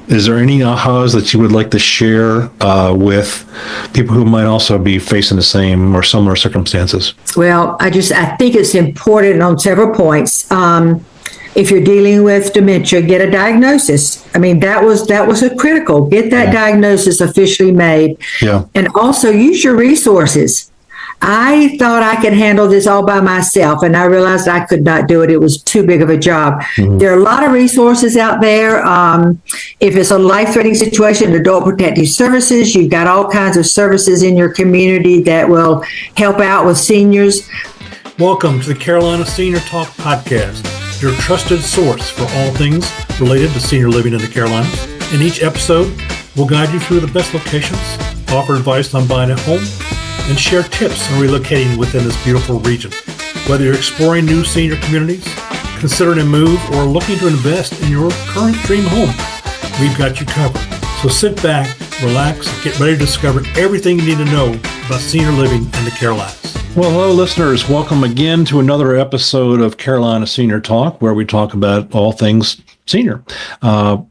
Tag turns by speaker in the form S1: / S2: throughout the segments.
S1: Is there any ahas that you would like to share with people who might also be facing the same or similar circumstances?
S2: Well, I think it's important on several points. If you're dealing with dementia, get a diagnosis. I mean, that was a critical. Get that diagnosis officially made.
S1: Yeah.
S2: And also use your resources. I thought I could handle this all by myself, and I realized I could not do it. It was too big of a job. Mm-hmm. There are a lot of resources out there. If it's a life-threatening situation, Adult Protective Services, you've got all kinds of services in your community that will help out with seniors.
S3: Welcome to the Carolina Senior Talk Podcast, your trusted source for all things related to senior living in the Carolinas. In each episode, we'll guide you through the best locations, offer advice on buying a home, and share tips on relocating within this beautiful region. Whether you're exploring new senior communities, considering a move, or looking to invest in your current dream home, we've got you covered. So sit back, relax, and get ready to discover everything you need to know about senior living in the Carolinas.
S1: Well, hello, listeners. Welcome again to another episode of Carolina Senior Talk, where we talk about all things senior.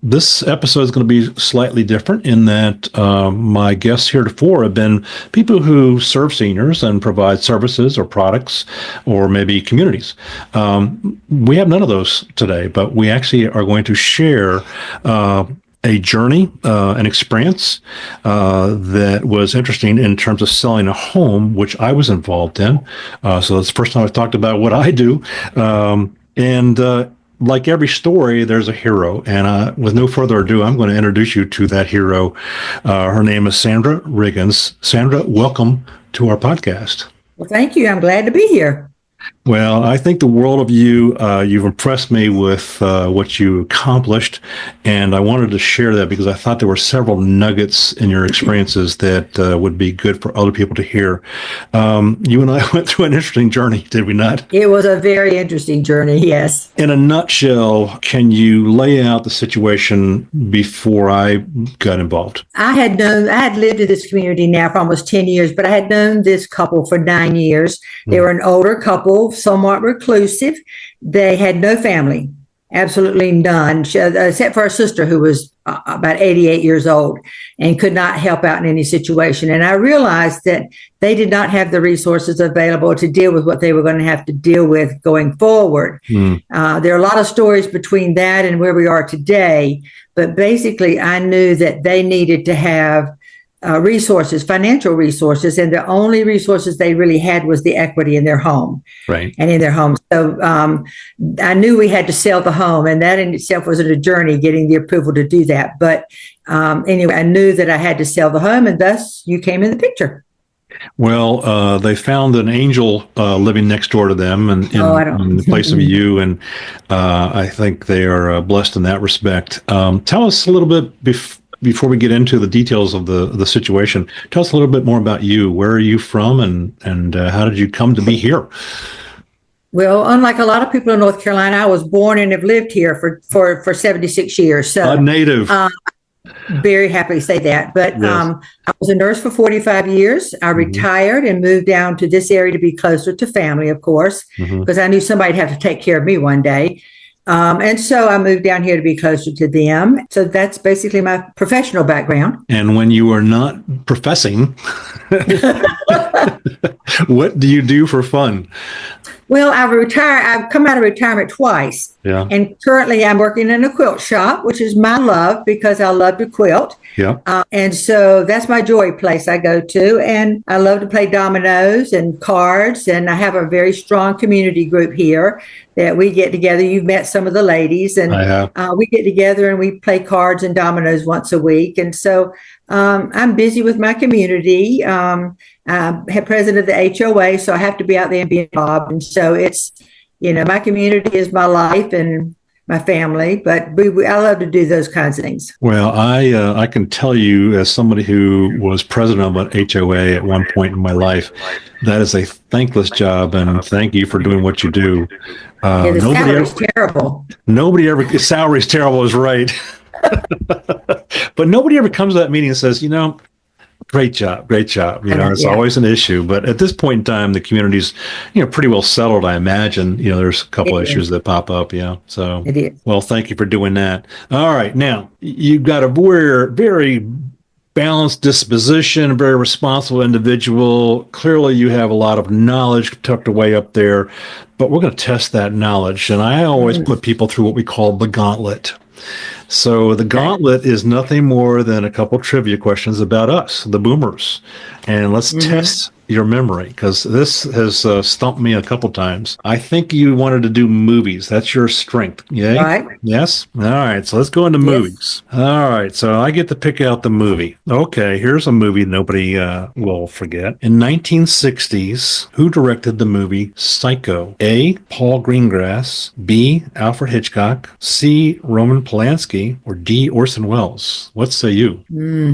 S1: This episode is going to be slightly different in that my guests heretofore have been people who serve seniors and provide services or products or maybe communities. We have none of those today, but we actually are going to share a journey, an experience that was interesting in terms of selling a home, which I was involved in. So that's the first time I've talked about what I do. Like every story, there's a hero. And with no further ado, I'm going to introduce you to that hero. Her name is Sandra Riggins. Sandra, welcome to our podcast.
S2: Well, thank you. I'm glad to be here.
S1: Well, I think the world of you. You've impressed me with what you accomplished, and I wanted to share that because I thought there were several nuggets in your experiences that would be good for other people to hear. You and I went through an interesting journey, did we not?
S2: It was a very interesting journey, yes.
S1: In a nutshell, can you lay out the situation before I got involved?
S2: I had lived in this community now for almost 10 years, but I had known this couple for 9 years. They were an older couple, somewhat reclusive. They had no family, absolutely none, except for a sister who was about 88 years old and could not help out in any situation. And I realized that they did not have the resources available to deal with what they were going to have to deal with going forward. There are a lot of stories between that and where we are today, but basically I knew that they needed to have resources, financial resources, and the only resources they really had was the equity in their home.
S1: Right.
S2: And in their home. So I knew we had to sell the home, and that in itself was a journey, getting the approval to do that. But anyway, I knew that I had to sell the home, and thus you came in the picture.
S1: Well, they found an angel living next door to them and in the place of you, and I think they are blessed in that respect. Tell us a little bit before we get into the details of the situation. Tell us a little bit more about you. Where are you from, and how did you come to be here?
S2: Well, unlike a lot of people in North Carolina, I was born and have lived here for 76 years. So
S1: a native.
S2: Very happy to say that. But
S1: yes.
S2: I was a nurse for 45 years. I retired and moved down to this area to be closer to family, of course, because I knew somebody'd have to take care of me one day. And so I moved down here to be closer to them. So that's basically my professional background.
S1: And when you are not professing, what do you do for fun?
S2: Well, I've come out of retirement twice.
S1: Yeah.
S2: And currently I'm working in a quilt shop, which is my love because I love to quilt.
S1: Yeah.
S2: And so that's my joy place I go to. And I love to play dominoes and cards. And I have a very strong community group here that we get together. You've met some of the ladies, and
S1: I have.
S2: We get together and we play cards and dominoes once a week. And so I'm busy with my community. I'm president of the HOA, so I have to be out there and be involved. And so it's, my community is my life and my family, but I love to do those kinds of things.
S1: Well, I can tell you, as somebody who was president of an HOA at one point in my life, that is a thankless job, and thank you for doing what you do.
S2: The salary's terrible.
S1: Salary's terrible is right. But nobody ever comes to that meeting and says, Great job. Great job. It's
S2: Yeah.
S1: always an issue, but at this point in time, the community's, pretty well settled, I imagine. There's a couple
S2: It is.
S1: issues that pop up. Yeah. So,
S2: It is.
S1: well, thank you for doing that. All right. Now, you've got a very, very balanced disposition, a very responsible individual. Clearly, you have a lot of knowledge tucked away up there, but we're going to test that knowledge. And I always put people through what we call the gauntlet. So the gauntlet is nothing more than a couple trivia questions about us, the boomers. And let's test your memory, because this has stumped me a couple times. I think you wanted to do movies. That's your strength. Yay?
S2: Right.
S1: Yes? All right. So let's go into movies. All right. So I get to pick out the movie. Okay. Here's a movie nobody will forget. In 1960s, who directed the movie Psycho? A, Paul Greengrass. B, Alfred Hitchcock. C, Roman Polanski. Or D, Orson Welles? What say you?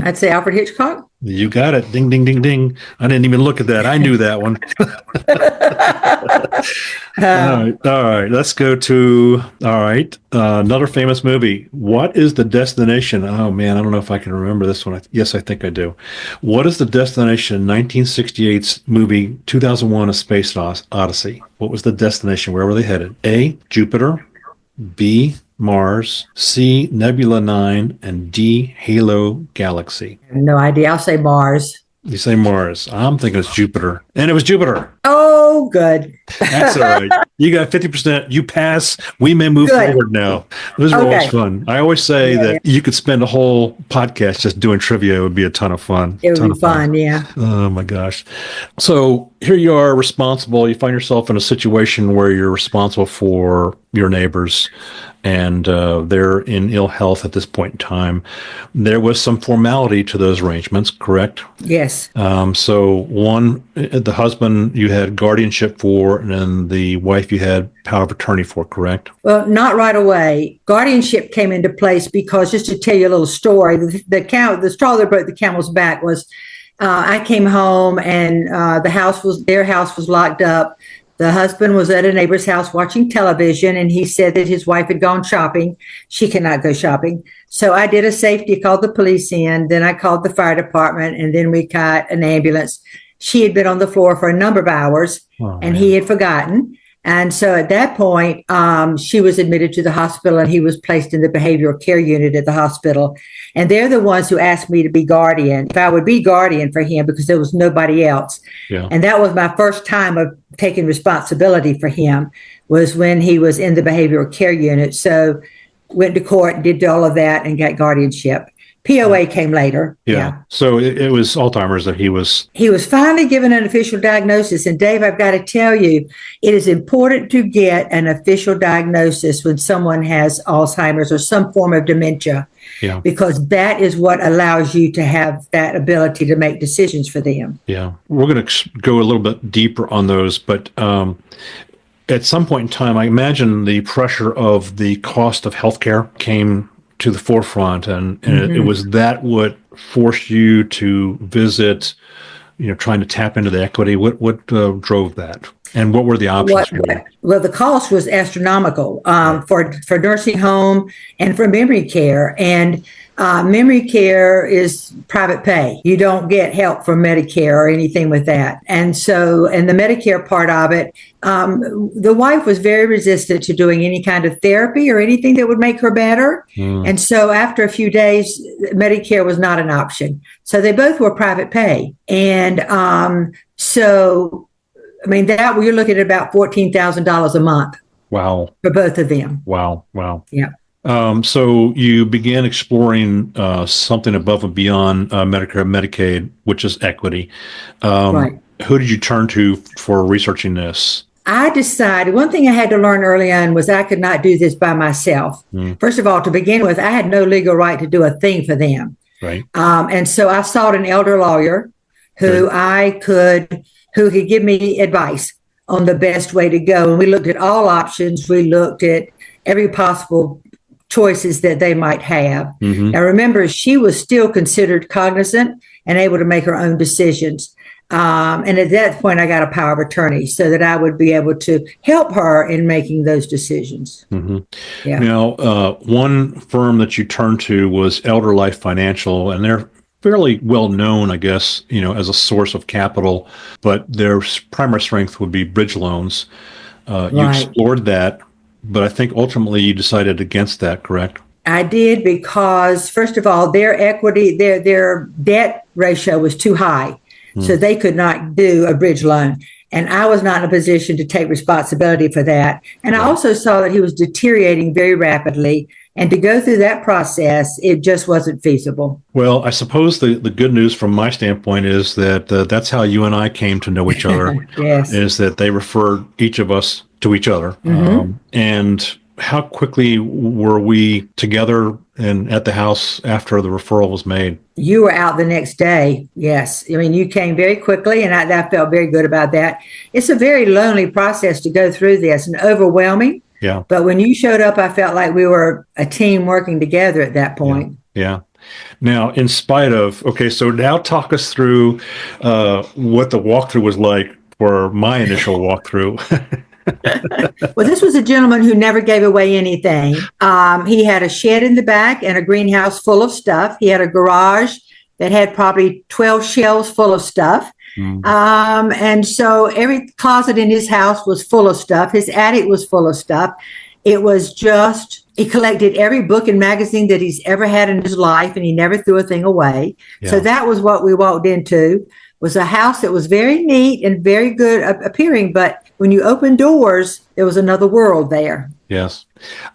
S2: I'd say Alfred Hitchcock.
S1: You got it. Ding, ding, ding, ding. I didn't even look at that. I knew that one. All right. Let's go to, another famous movie. What is the destination? Oh, man, I don't know if I can remember this one. Yes, I think I do. What is the destination? 1968's movie 2001: A Space Odyssey. What was the destination? Where were they headed? A, Jupiter. B, Mars. C, Nebula 9. And D, Halo Galaxy.
S2: No idea. I'll say Mars.
S1: You say Mars. I'm thinking it's Jupiter. And it was Jupiter.
S2: Oh, good.
S1: That's all right. You got 50%. You pass. We may move forward now. Those are always fun. I always say that you could spend a whole podcast just doing trivia. It would be a ton of fun.
S2: It would be fun, yeah.
S1: Oh, my gosh. So here you are responsible. You find yourself in a situation where you're responsible for your neighbors, and they're in ill health at this point in time. There was some formality to those arrangements, correct?
S2: Yes.
S1: So one, the husband you had guardianship for, and then the wife you had power of attorney for, correct?
S2: Well, not right away. Guardianship came into place because, just to tell you a little story, the straw that broke the camel's back was I came home and their house was locked up. The husband was at a neighbor's house watching television, and he said that his wife had gone shopping. She cannot go shopping. So I did a safety, called the police in, then I called the fire department, and then we got an ambulance. She had been on the floor for a number of hours, and he had forgotten. And so at that point, she was admitted to the hospital, and he was placed in the behavioral care unit at the hospital. And they're the ones who asked me to be guardian, if I would be guardian for him, because there was nobody else.
S1: Yeah.
S2: And that was my first time of taking responsibility for him, was when he was in the behavioral care unit. So went to court, did all of that, and got guardianship. POA came later.
S1: Yeah. So it was Alzheimer's that he was.
S2: He was finally given an official diagnosis. And Dave, I've got to tell you, it is important to get an official diagnosis when someone has Alzheimer's or some form of dementia, because that is what allows you to have that ability to make decisions for them.
S1: Yeah. We're going to go a little bit deeper on those, but at some point in time, I imagine the pressure of the cost of healthcare came to the forefront, and it was that what forced you to visit, trying to tap into the equity. What drove that, and what were the options for you?
S2: Well, the cost was astronomical for nursing home and for memory care, and memory care is private pay. You don't get help from Medicare or anything with that. And so, and the Medicare part of it, the wife was very resistant to doing any kind of therapy or anything that would make her better. And so after a few days, Medicare was not an option. So they both were private pay. And so, I mean, that you're looking at about $14,000 a month.
S1: Wow.
S2: For both of them.
S1: Wow.
S2: Yeah.
S1: So you began exploring something above and beyond Medicare and Medicaid, which is equity.
S2: Right.
S1: Who did you turn to for researching this?
S2: I decided, one thing I had to learn early on was I could not do this by myself. First of all, to begin with, I had no legal right to do a thing for them.
S1: Right.
S2: And so I sought an elder lawyer who could give me advice on the best way to go. And we looked at all options. We looked at every possible choices that they might have. Now, remember, she was still considered cognizant and able to make her own decisions. And at that point, I got a power of attorney so that I would be able to help her in making those decisions.
S1: Now, one firm that you turned to was Elder Life Financial, and they're fairly well known, I guess, as a source of capital, but their primary strength would be bridge loans. You
S2: Right.
S1: explored that, but I think ultimately you decided against that, correct?
S2: I did because, first of all, their equity, their debt ratio was too high, so they could not do a bridge loan, and I was not in a position to take responsibility for that. And I
S1: Right.
S2: also saw that he was deteriorating very rapidly, and to go through that process, it just wasn't feasible.
S1: Well, I suppose the good news from my standpoint is that that's how you and I came to know each other,
S2: Yes.
S1: is that they referred each of us to each other. And how quickly were we together and at the house after the referral was made?
S2: You were out the next day. Yes. I mean, you came very quickly, and I felt very good about that. It's a very lonely process to go through this and overwhelming.
S1: Yeah.
S2: But when you showed up, I felt like we were a team working together at that point.
S1: Yeah. Now, in spite of, okay, so now talk us through what the walkthrough was like for my initial walkthrough.
S2: Well, this was a gentleman who never gave away anything. He had a shed in the back and a greenhouse full of stuff. He had a garage that had probably 12 shelves full of stuff. And so every closet in his house was full of stuff. His attic was full of stuff. It was just, he collected every book and magazine that he's ever had in his life, and he never threw a thing away.
S1: Yeah.
S2: So that was what we walked into, was a house that was very neat and very good appearing. But when you open doors, there was another world there.
S1: Yes.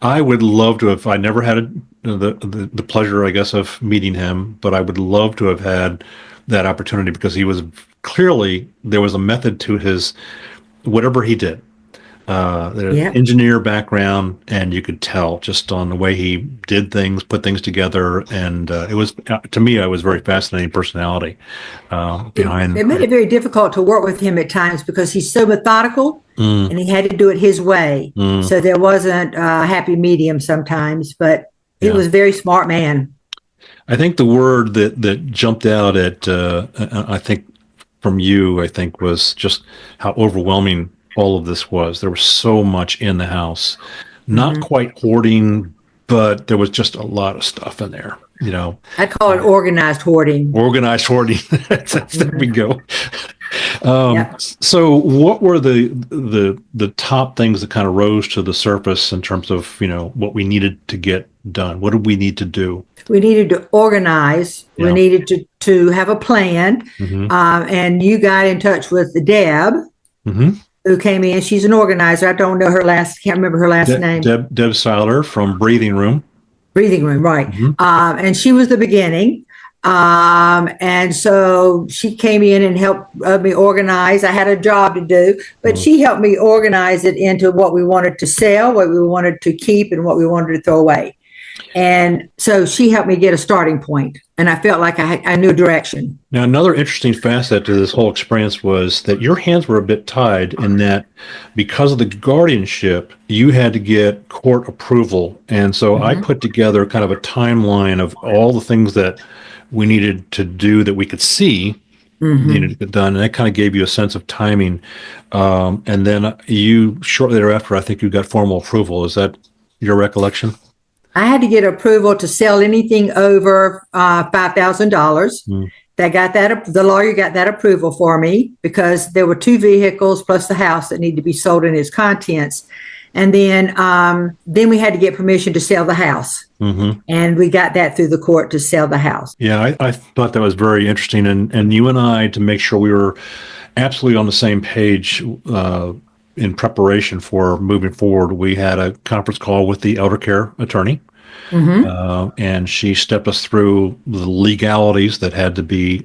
S1: I would love to have, I never had the pleasure, I guess, of meeting him, but I would love to have had that opportunity, because he was clearly, there was a method to his, whatever he did.
S2: Yeah.
S1: Engineer background, and you could tell just on the way he did things, put things together, and it was, to me, it was very fascinating personality behind.
S2: It made it very difficult to work with him at times because he's so methodical, and he had to do it his way. So there wasn't a happy medium sometimes, but he was a very smart man.
S1: I think the word that jumped out at I think from you, I think, was just how overwhelming all of this was. There was so much in the house, not quite hoarding, but there was just a lot of stuff in there.
S2: I call it organized hoarding.
S1: Organized hoarding. There we go.
S2: Yeah.
S1: So what were the top things that kind of rose to the surface in terms of, what we needed to get done? What did we need to do?
S2: We needed to organize.
S1: Yeah.
S2: We needed to have a plan. And you got in touch with Deb, who came in. She's an organizer. I don't know can't remember her last name.
S1: Deb Seiler from Breathing Room,
S2: right. And she was the beginning. And so she came in and helped me organize. I had a job to do, but she helped me organize it into what we wanted to sell, what we wanted to keep, and what we wanted to throw away. And so she helped me get a starting point, and I felt like I knew direction.
S1: Now, another interesting facet to this whole experience was that your hands were a bit tied, in that because of the guardianship, you had to get court approval. And so I put together kind of a timeline of all the things that we needed to do that we could see needed to get done. And that kind of gave you a sense of timing. And then you, shortly thereafter, I think you got formal approval. Is that your recollection?
S2: I had to get approval to sell anything over $5,000. The lawyer got that approval for me, because there were 2 vehicles plus the house that needed to be sold and its contents. And then we had to get permission to sell the house. And we got that through the court to sell the house.
S1: Yeah, I thought that was very interesting. And you and I, to make sure we were absolutely on the same page in preparation for moving forward, we had a conference call with the elder care attorney. And she stepped us through the legalities that had to be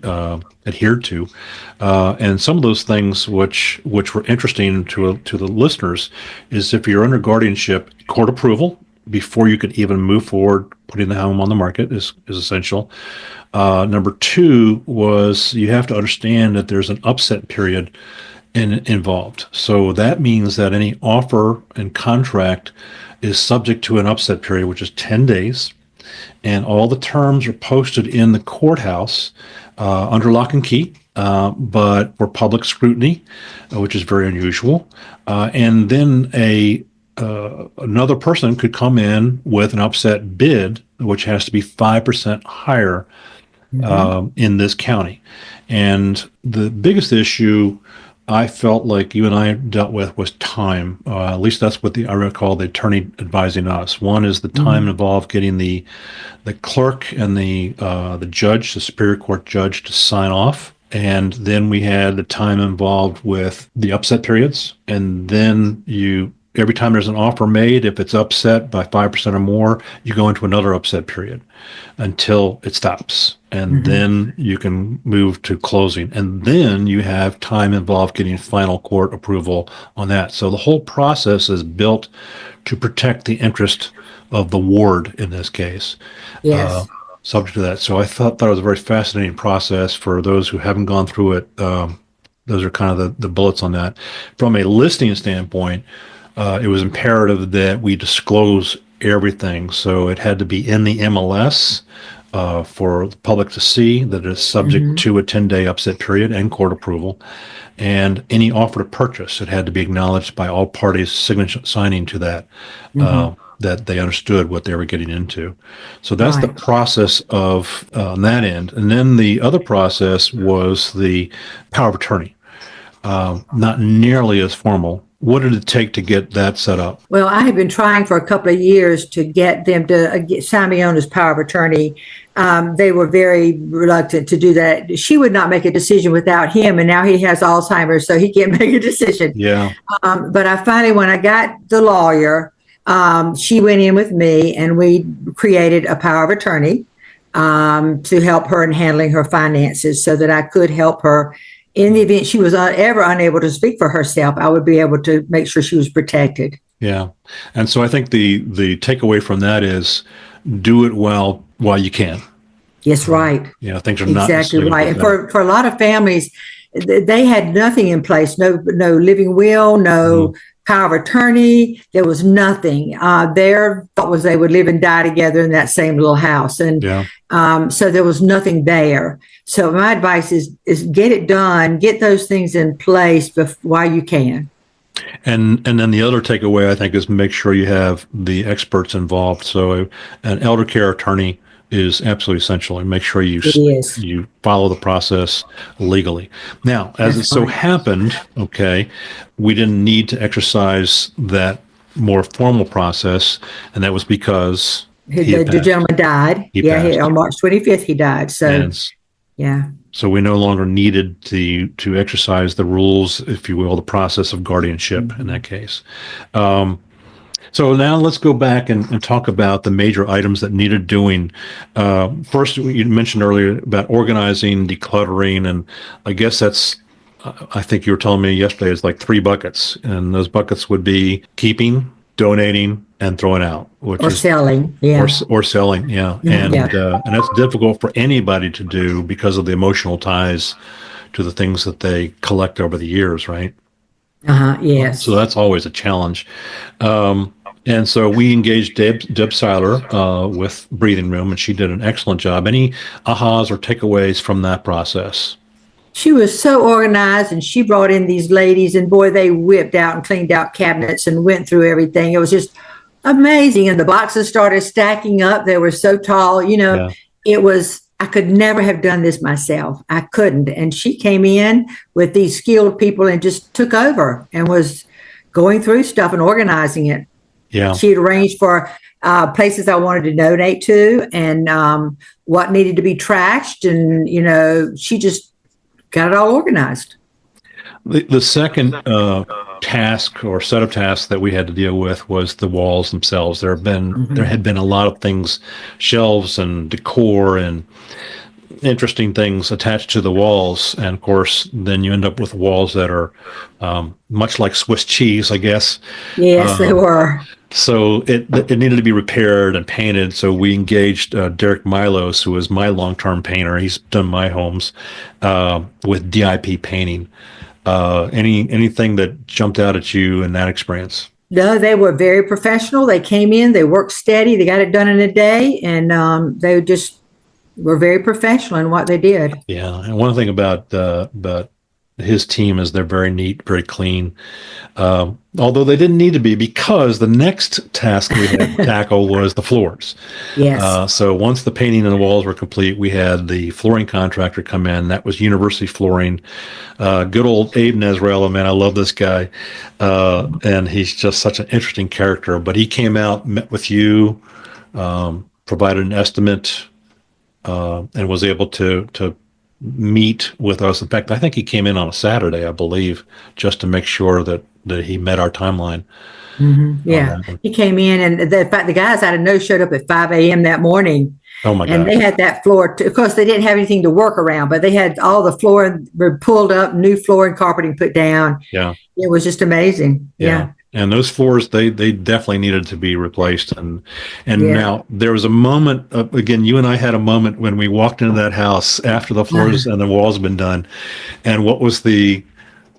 S1: adhered to, and some of those things which were interesting to the listeners is, if you're under guardianship, court approval before you could even move forward putting the home on the market is essential. Number 2 was, you have to understand that there's an upset period involved. So that means that any offer and contract is subject to an upset period, which is 10 days. And all the terms are posted in the courthouse under lock and key, but for public scrutiny, which is very unusual. And then another person could come in with an upset bid, which has to be 5% higher in this county. And the biggest issue I felt like you and I dealt with was time. At least that's what I recall the attorney advising us. One is the time involved getting the clerk and the judge, the Superior Court judge, to sign off. And then we had the time involved with the upset periods. And then every time there's an offer made, if it's upset by 5% or more, you go into another upset period until it stops. And then you can move to closing. And then you have time involved getting final court approval on that. So the whole process is built to protect the interest of the ward in this case.
S2: Yes.
S1: Subject to that. So I thought it was a very fascinating process for those who haven't gone through it. Those are kind of the bullets on that. From a listing standpoint, it was imperative that we disclose everything. So it had to be in the MLS for the public to see that it is subject to a 10-day upset period and court approval. And any offer to purchase, it had to be acknowledged by all parties signing to that, that they understood what they were getting into. So that's the process of on that end. And then the other process was the power of attorney. Not nearly as formal. What did it take to get that set up?
S2: Well, I had been trying for a couple of years to get them to sign me on as power of attorney. They were very reluctant to do that. She would not make a decision without him, and now he has Alzheimer's, so he can't make a decision.
S1: Yeah.
S2: But I finally, when I got the lawyer, she went in with me, and we created a power of attorney to help her in handling her finances so that I could help her. In the event she was ever unable to speak for herself, I would be able to make sure she was protected.
S1: Yeah. And so I think the takeaway from that is do it while you can.
S2: Yes, right.
S1: Things are not
S2: exactly right. And for a lot of families, they had nothing in place, no living will, no power of attorney. There was nothing. Their thought was they would live and die together in that same little house. And so there was nothing there. So my advice is get it done, get those things in place while you can.
S1: And then the other takeaway, I think, is make sure you have the experts involved. So an elder care attorney is absolutely essential, and make sure you follow the process legally. Now, as it so happened, we didn't need to exercise that more formal process, and that was because
S2: the gentleman died. On March 25th he died. So so we no longer needed to exercise the rules, if you will, the process of guardianship in that case. So now let's go back and talk about the major items that needed doing. First, you mentioned earlier about organizing, decluttering, and I guess that's, I think you were telling me yesterday, it's like 3 buckets. And those buckets would be keeping, donating, and throwing out. Selling,
S1: Or selling, And that's difficult for anybody to do because of the emotional ties to the things that they collect over the years, right?
S2: Yes.
S1: So that's always a challenge. And so we engaged Deb Seiler with Breathing Room, and she did an excellent job. Any ahas or takeaways from that process?
S2: She was so organized, and she brought in these ladies, and boy, they whipped out and cleaned out cabinets and went through everything. It was just amazing. And the boxes started stacking up. They were so tall. It was, I could never have done this myself. I couldn't. And she came in with these skilled people and just took over and was going through stuff and organizing it.
S1: Yeah.
S2: She had arranged for places I wanted to donate to and what needed to be trashed. And, she just got it all organized.
S1: The second task or set of tasks that we had to deal with was the walls themselves. There had been a lot of things, shelves and decor and interesting things attached to the walls. And of course, then you end up with walls that are much like Swiss cheese, I guess.
S2: Yes, they were.
S1: So it needed to be repaired and painted. So we engaged Derek Milos, who is my long-term painter. He's done my homes with DIP painting. Anything that jumped out at you in that experience?
S2: No, they were very professional. They came in, they worked steady, they got it done in a day, and they just were very professional in what they did.
S1: Yeah, and one thing about his team is they're very neat, very clean. Although they didn't need to be, because the next task we had to tackle was the floors.
S2: Yes.
S1: So once the painting and the walls were complete, we had the flooring contractor come in. That was University Flooring. Good old Abe Nezrela, man, I love this guy. And he's just such an interesting character. But he came out, met with you, provided an estimate, and was able to meet with us. In fact, I think he came in on a Saturday, I believe, just to make sure that he met our timeline.
S2: Yeah. He came in, and in fact, the guys out of no showed up at 5 a.m. that morning.
S1: Oh my
S2: And
S1: God.
S2: they had that floor, of course, they didn't have anything to work around, but they had all the floor were pulled up, new floor and carpeting put down.
S1: Yeah.
S2: It was just amazing. Yeah.
S1: And those floors, they definitely needed to be replaced. And
S2: Yeah.
S1: now there was a moment, again, you and I had a moment when we walked into that house after the floors and the walls had been done. And what was the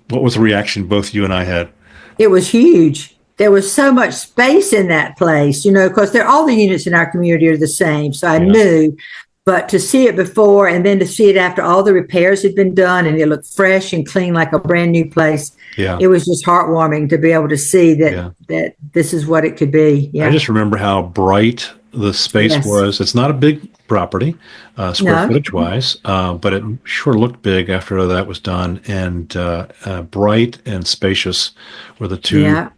S1: reaction both you and I had?
S2: It was huge. There was so much space in that place, because all the units in our community are the same. So I knew, but to see it before and then to see it after all the repairs had been done and it looked fresh and clean like a brand new place.
S1: Yeah.
S2: It was just heartwarming to be able to see that this is what it could be. Yeah.
S1: I just remember how bright the space was. It's not a big property, square footage wise, but it sure looked big after that was done. And bright and spacious were the two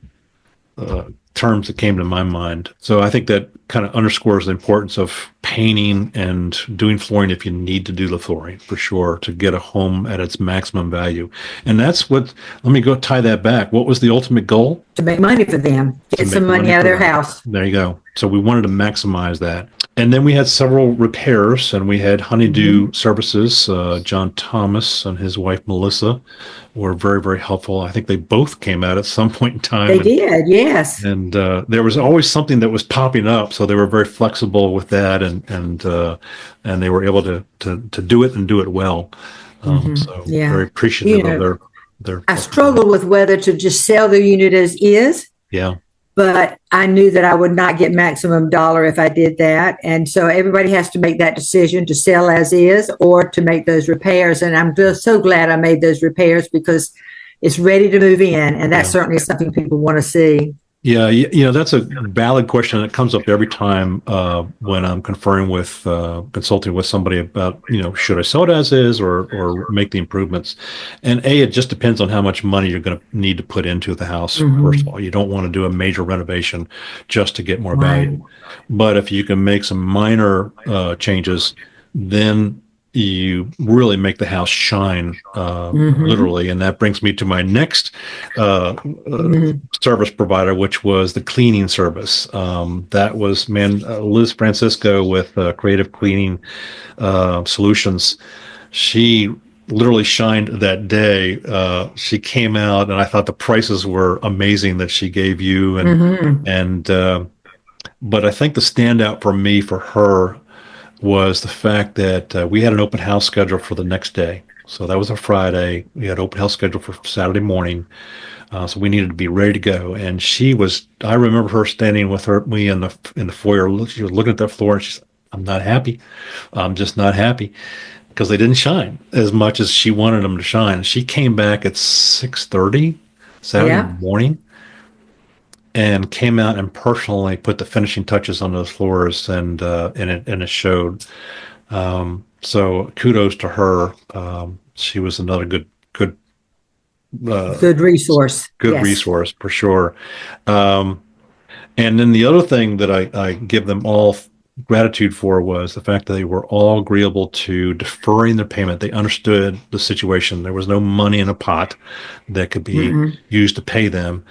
S1: terms that came to my mind. So I think that kind of underscores the importance of painting and doing flooring if you need to do the flooring, for sure, to get a home at its maximum value. And that's let me go tie that back. What was the ultimate goal?
S2: To make money for them, get some money out of their house.
S1: There you go. So we wanted to maximize that. And then we had several repairs, and we had Honeydew Services. John Thomas and his wife, Melissa, were very, very helpful. I think they both came out at some point in time.
S2: They did, yes.
S1: And there was always something that was popping up, so they were very flexible with that, and they were able to do it and do it well. So very appreciative of their.
S2: I struggled with whether to just sell the unit as is.
S1: Yeah.
S2: But I knew that I would not get maximum dollar if I did that. And so everybody has to make that decision to sell as is or to make those repairs. And I'm just so glad I made those repairs because it's ready to move in. And that certainly is something people want to see.
S1: Yeah, that's a valid question that comes up every time when I'm conferring with, consulting with somebody about, should I sell it as is or make the improvements? And it just depends on how much money you're going to need to put into the house. First of all, you don't want to do a major renovation just to get more value. But if you can make some minor changes, then you really make the house shine, literally. And that brings me to my next service provider, which was the cleaning service. That was, Liz Francisco with Creative Cleaning Solutions. She literally shined that day. She came out, and I thought the prices were amazing that she gave you. But I think the standout for me, for her, was the fact that we had an open house schedule for the next day. So that was a Friday. We had open house schedule for Saturday morning. So we needed to be ready to go. And I remember her standing with me in the foyer. She was looking at that floor and she said, I'm not happy. I'm just not happy because they didn't shine as much as she wanted them to shine. She came back at 6:30 Saturday morning and came out and personally put the finishing touches on those floors, and it showed. So kudos to her. She was another good
S2: resource.
S1: Good resource for sure. And then the other thing that I give them all gratitude for was the fact that they were all agreeable to deferring their payment. They understood the situation. There was no money in a pot that could be used to pay them.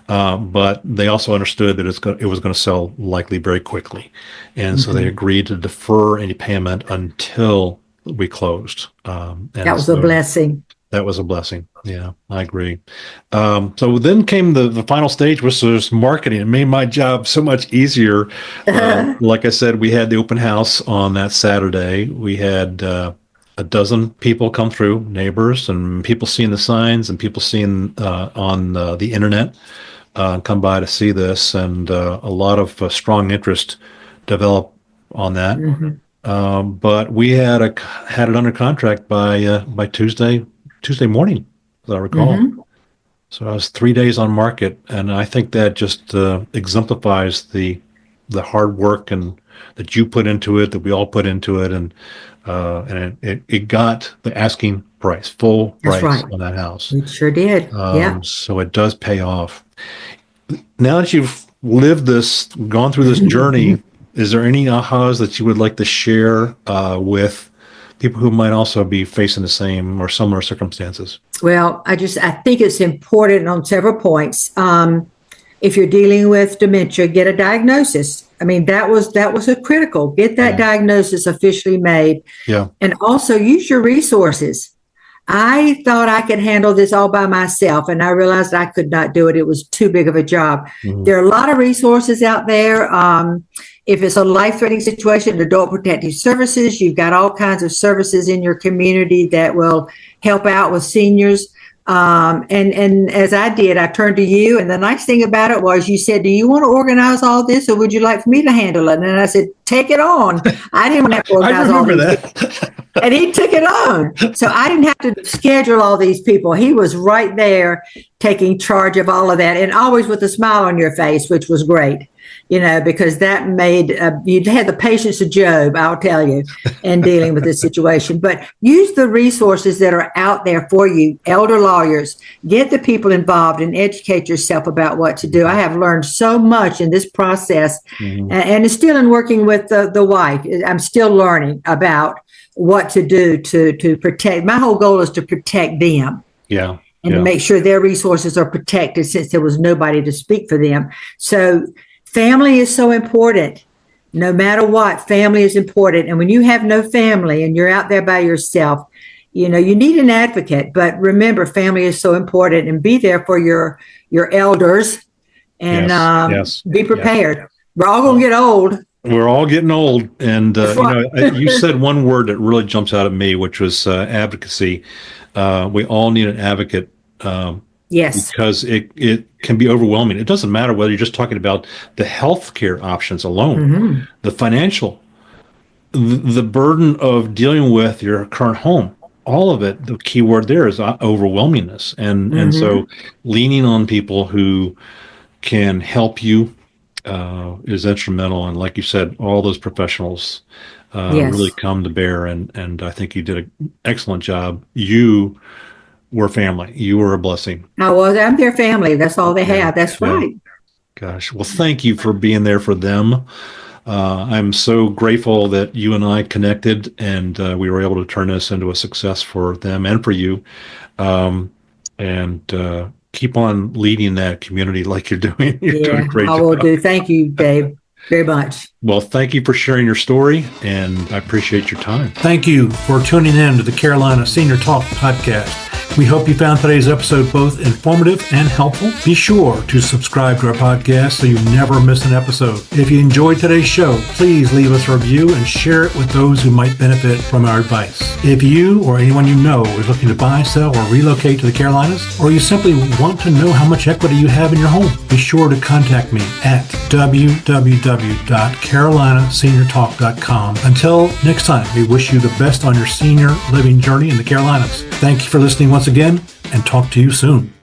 S1: But they also understood that it was going to sell likely very quickly. And so they agreed to defer any payment until we closed. And
S2: that was a blessing.
S1: That was a blessing. Yeah, I agree. So then came the final stage, which was marketing. It made my job so much easier. Like I said, we had the open house on that Saturday. We had a dozen people come through, neighbors and people seeing the signs and people seeing on the internet come by to see this, and a lot of strong interest develop on that. But we had it under contract by Tuesday morning. as I recall. So I was 3 days on market, and I think that just exemplifies the hard work and that you put into it, that we all put into it, and it got the asking price, full
S2: That's
S1: price
S2: right.
S1: on that house.
S2: It sure did. Yeah.
S1: So it does pay off. Now that you've lived this, gone through this journey, is there any ahas that you would like to share with people who might also be facing the same or similar circumstances?
S2: Well, I think it's important on several points. If you're dealing with dementia, get a diagnosis. I mean, that was a critical. Get that diagnosis officially made.
S1: Yeah.
S2: And also use your resources. I thought I could handle this all by myself, and I realized I could not do it. It was too big of a job. There are a lot of resources out there. If it's a life-threatening situation, Adult Protective Services, you've got all kinds of services in your community that will help out with seniors. And as I did, I turned to you. And the nice thing about it was you said, do you want to organize all this, or would you like for me to handle it? And I said, take it on. I didn't have to organize all this.
S1: that.
S2: And he took it on. So I didn't have to schedule all these people. He was right there taking charge of all of that, and always with a smile on your face, which was great, because that made, you had the patience of Job, I'll tell you, in dealing with this situation. But use the resources that are out there for you. Elder lawyers, get the people involved and educate yourself about what to do. I have learned so much in this process, and it's still in working with the wife. I'm still learning about what to do to protect. My whole goal is to protect them.
S1: Yeah.
S2: And to make sure their resources are protected, since there was nobody to speak for them. So family is so important. No matter what, family is important. And when you have no family and you're out there by yourself, you need an advocate. But remember, family is so important, and be there for your elders, and be prepared. Yes. We're all going to get old.
S1: We're all getting old. And, you said one word that really jumps out at me, which was advocacy. We all need an advocate.
S2: Yes.
S1: Because it can be overwhelming. It doesn't matter whether you're just talking about the healthcare options alone, the financial, the burden of dealing with your current home, all of it. The key word there is overwhelmingness. And so leaning on people who can help you is instrumental. And like you said, all those professionals really come to bear. And I think you did an excellent job. You were family. You were a blessing.
S2: I'm their family. That's all they have. That's right.
S1: Gosh. Well, thank you for being there for them. I'm so grateful that you and I connected, and we were able to turn this into a success for them and for you. And keep on leading that community like you're doing. You're doing a great job.
S2: I will do. Thank you, Dave, very much.
S1: Well, thank you for sharing your story, and I appreciate your time.
S3: Thank you for tuning in to the Carolina Senior Talk podcast. We hope you found today's episode both informative and helpful. Be sure to subscribe to our podcast so you never miss an episode. If you enjoyed today's show, please leave us a review and share it with those who might benefit from our advice. If you or anyone you know is looking to buy, sell, or relocate to the Carolinas, or you simply want to know how much equity you have in your home, be sure to contact me at www.carolinaseniortalk.com. Until next time, we wish you the best on your senior living journey in the Carolinas. Thank you for listening once again, and talk to you soon.